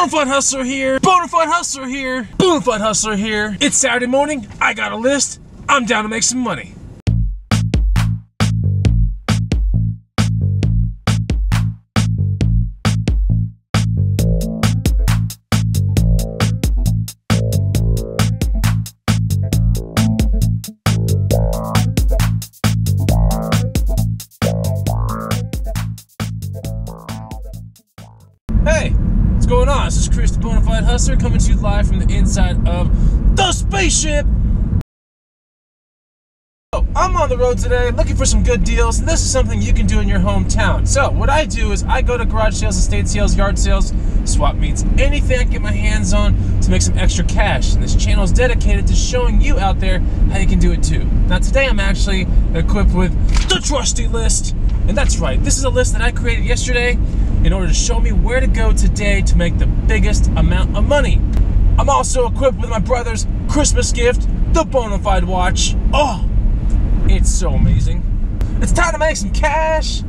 Bonafide Hustler here. Bonafide Hustler here. Bonafide Hustler here. It's Saturday morning. I got a list. I'm down to make some money. Hey, what's going on? This is Chris, the Bonafide Hustler, coming to you live from the inside of the spaceship. So, I'm on the road today looking for some good deals, and this is something you can do in your hometown. So, what I do is I go to garage sales, estate sales, yard sales, swap meets, anything I can get my hands on to make some extra cash. And this channel is dedicated to showing you out there how you can do it too. Now, today I'm actually equipped with the trusty list. And that's right, this is a list that I created yesterday in order to show me where to go today to make the biggest amount of money. I'm also equipped with my brother's Christmas gift, the Bonafide watch. Oh, it's so amazing. It's time to make some cash.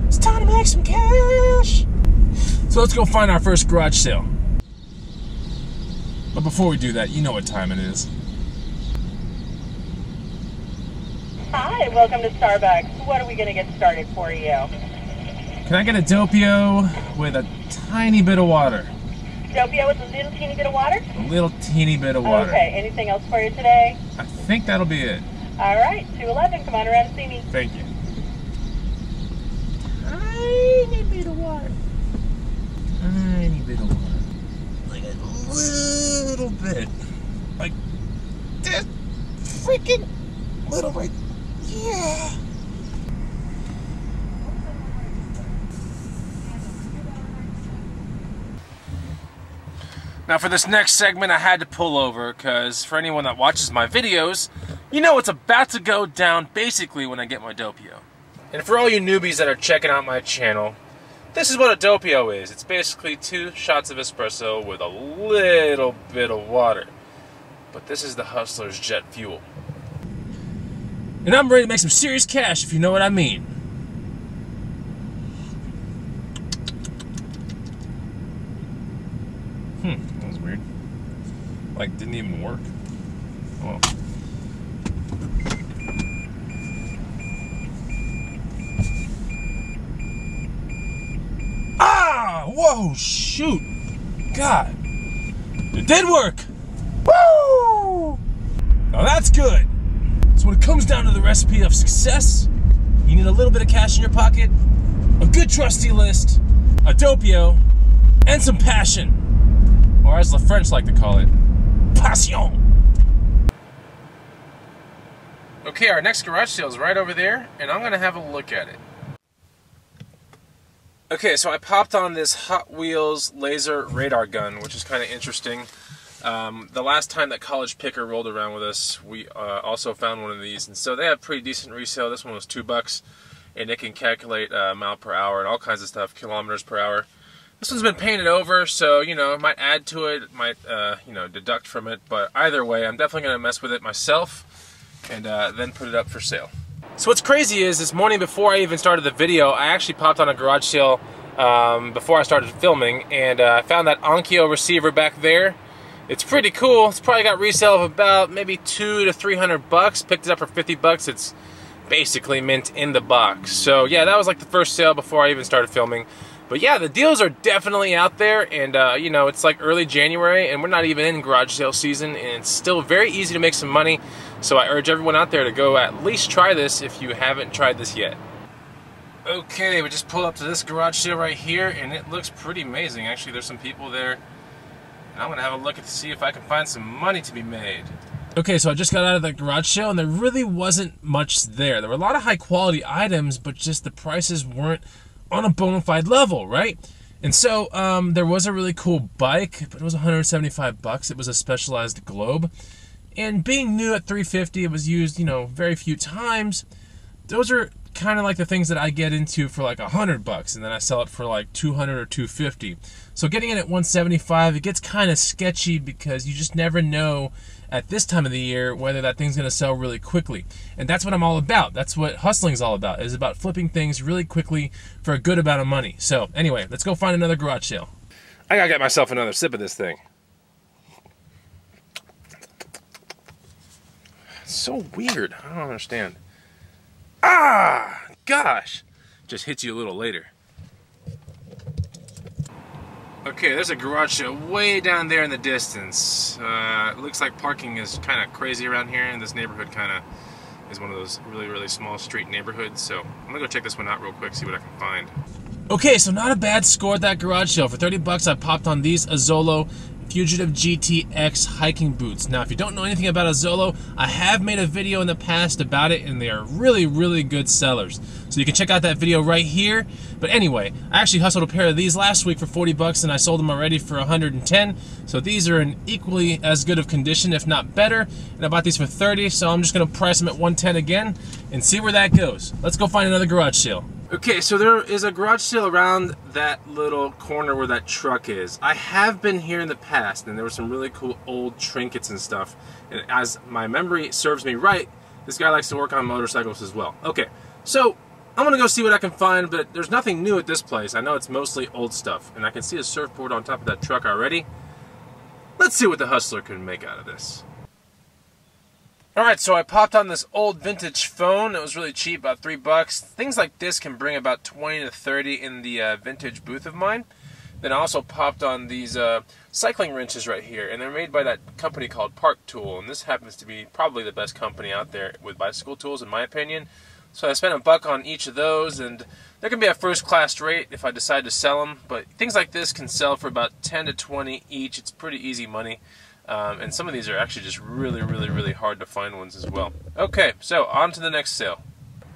It's time to make some cash. So let's go find our first garage sale. But before we do that, you know what time it is. Hi, welcome to Starbucks. What are we going to get started for you? Can I get a doppio with a tiny bit of water? Doppio with a little teeny bit of water? A little teeny bit of water. Okay, anything else for you today? I think that'll be it. All right, 211, come on around and see me. Thank you. Tiny bit of water. Tiny bit of water. Like a little bit. Like this freaking little right. Yeah. Now for this next segment I had to pull over because for anyone that watches my videos, you know it's about to go down basically when I get my doppio. And for all you newbies that are checking out my channel, this is what a doppio is. It's basically 2 shots of espresso with a little bit of water. But this is the Hustler's jet fuel. And I'm ready to make some serious cash, if you know what I mean. That was weird. Like, didn't even work. Oh. Ah! Whoa, shoot! God. It did work! Woo! Now that's good. So when it comes down to the recipe of success, you need a little bit of cash in your pocket, a good trusty list, a doppio, and some passion. Or as the French like to call it, passion. Okay, our next garage sale is right over there, and I'm going to have a look at it. Okay, so I popped on this Hot Wheels laser radar gun, which is kind of interesting. The last time that College Picker rolled around with us, we also found one of these, and so they have pretty decent resale. This one was $2, and it can calculate mile per hour and all kinds of stuff, kilometers per hour. This one's been painted over, so you know, it might add to it, it might you know, deduct from it, but either way, I'm definitely going to mess with it myself and then put it up for sale. So what's crazy is this morning before I even started the video, I actually popped on a garage sale before I started filming, and I found that Onkyo receiver back there. It's pretty cool. It's probably got resale of about maybe $200 to $300. Picked it up for $50. It's basically mint in the box. So yeah, that was like the first sale before I even started filming. But yeah, the deals are definitely out there, and you know, it's like early January, and we're not even in garage sale season, and it's still very easy to make some money. So I urge everyone out there to go at least try this if you haven't tried this yet. Okay, we just pulled up to this garage sale right here, and it looks pretty amazing. Actually, there's some people there. I'm going to have a look to see if I can find some money to be made. Okay, so I just got out of the garage sale, and there really wasn't much there. There were a lot of high-quality items, but just the prices weren't on a bona fide level, right? And so there was a really cool bike, but it was $175. It was a Specialized Globe. And being new at $350, it was used, you know, very few times. Those are kind of like the things that I get into for like $100, and then I sell it for like $200 or $250. So getting it at $175, it gets kind of sketchy because you just never know at this time of the year whether that thing's going to sell really quickly. And that's what I'm all about. That's what hustling's all about. It's about flipping things really quickly for a good amount of money. So anyway, let's go find another garage sale. I gotta get myself another sip of this thing. It's so weird. I don't understand. Ah, gosh. Just hits you a little later. Okay, there's a garage sale way down there in the distance. It looks like parking is kind of crazy around here, and this neighborhood kind of is one of those really, really small street neighborhoods. So I'm gonna go check this one out real quick, see what I can find. Okay, so not a bad score at that garage sale. For 30 bucks, I popped on these Azzolo Fugitive GTX hiking boots. Now, if you don't know anything about Azzolo, I have made a video in the past about it, and they are really, really good sellers. So you can check out that video right here. But anyway, I actually hustled a pair of these last week for 40 bucks, and I sold them already for 110. So these are in equally as good of condition, if not better. And I bought these for 30, so I'm just gonna price them at 110 again and see where that goes. Let's go find another garage sale. Okay, so there is a garage sale around that little corner where that truck is. I have been here in the past, and there were some really cool old trinkets and stuff. And as my memory serves me right, this guy likes to work on motorcycles as well. Okay, so I'm gonna go see what I can find, but there's nothing new at this place. I know it's mostly old stuff, and I can see a surfboard on top of that truck already. Let's see what the hustler can make out of this. Alright, so I popped on this old vintage phone. It was really cheap, about 3 bucks. Things like this can bring about 20 to 30 in the vintage booth of mine. Then I also popped on these cycling wrenches right here, and they're made by that company called Park Tool, and this happens to be probably the best company out there with bicycle tools in my opinion. So I spent $1 on each of those, and they're going to be a first-class rate if I decide to sell them, but things like this can sell for about 10 to 20 each. It's pretty easy money. And some of these are actually just really, really, really hard to find ones as well. Okay, so on to the next sale.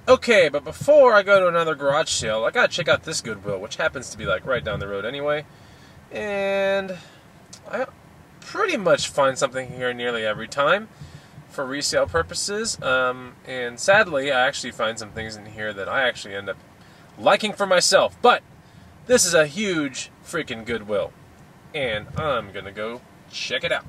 Okay, but before I go to another garage sale, I gotta check out this Goodwill, which happens to be like right down the road anyway. And I pretty much find something here nearly every time for resale purposes. And sadly, I actually find some things in here that I actually end up liking for myself. But this is a huge freaking Goodwill, and I'm gonna go check it out.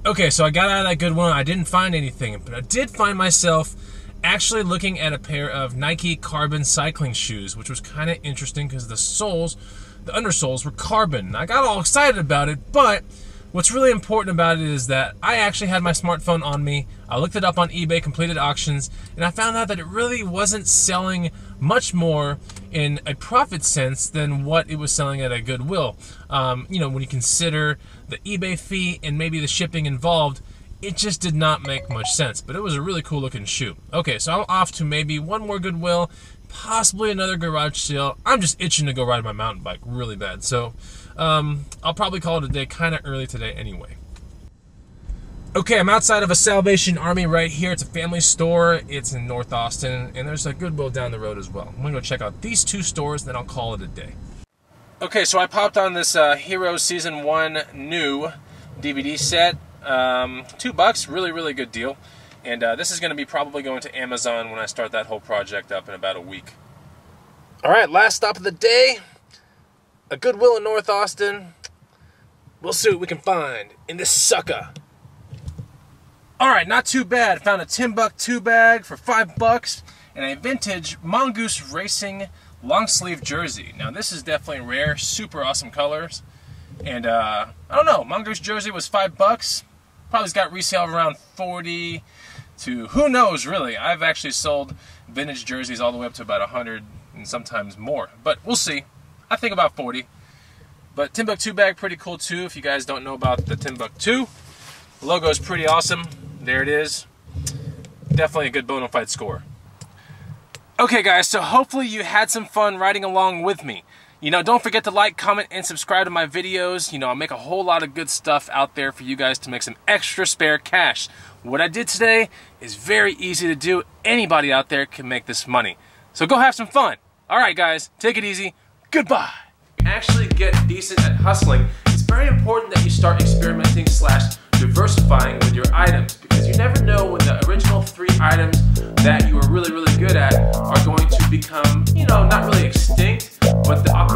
Okay, so I got out of that Goodwill. I didn't find anything, but I did find myself actually looking at a pair of Nike carbon cycling shoes, which was kind of interesting because the soles, the undersoles were carbon. I got all excited about it, but what's really important about it is that I actually had my smartphone on me. I looked it up on eBay, completed auctions, and I found out that it really wasn't selling much more in a profit sense than what it was selling at a Goodwill. You know, when you consider the eBay fee and maybe the shipping involved, it just did not make much sense, but it was a really cool looking shoe. Okay, so I'm off to maybe one more Goodwill, possibly another garage sale. I'm just itching to go ride my mountain bike really bad, so I'll probably call it a day kind of early today anyway. Okay, I'm outside of a Salvation Army right here. It's a family store. It's in North Austin, and there's a Goodwill down the road as well. I'm gonna go check out these two stores, then I'll call it a day. Okay, so I popped on this Heroes Season 1 new DVD set. $2, really, really good deal. And this is gonna be probably going to Amazon when I start that whole project up in about a week. All right, last stop of the day. A Goodwill in North Austin. We'll see what we can find in this sucker. Alright, not too bad. Found a Timbuk2 bag for $5 and a vintage Mongoose Racing long sleeve jersey. Now this is definitely rare, super awesome colors. And I don't know, Mongoose jersey was $5. Probably got resale around 40 to who knows really. I've actually sold vintage jerseys all the way up to about 100 and sometimes more. But we'll see. I think about 40. But Timbuk2 bag, pretty cool too. If you guys don't know about the Timbuk2, the logo is pretty awesome. There it is. Definitely a good Bonafide score. Okay guys, so hopefully you had some fun riding along with me. You know, don't forget to like, comment, and subscribe to my videos. You know, I make a whole lot of good stuff out there for you guys to make some extra spare cash. What I did today is very easy to do. Anybody out there can make this money. So go have some fun. Alright guys, take it easy. Goodbye. Actually get decent at hustling, it's very important that you start experimenting / diversifying with your items, because you never know when the original 3 items that you were really, really good at are going to become, you know, not really extinct, but the opportunity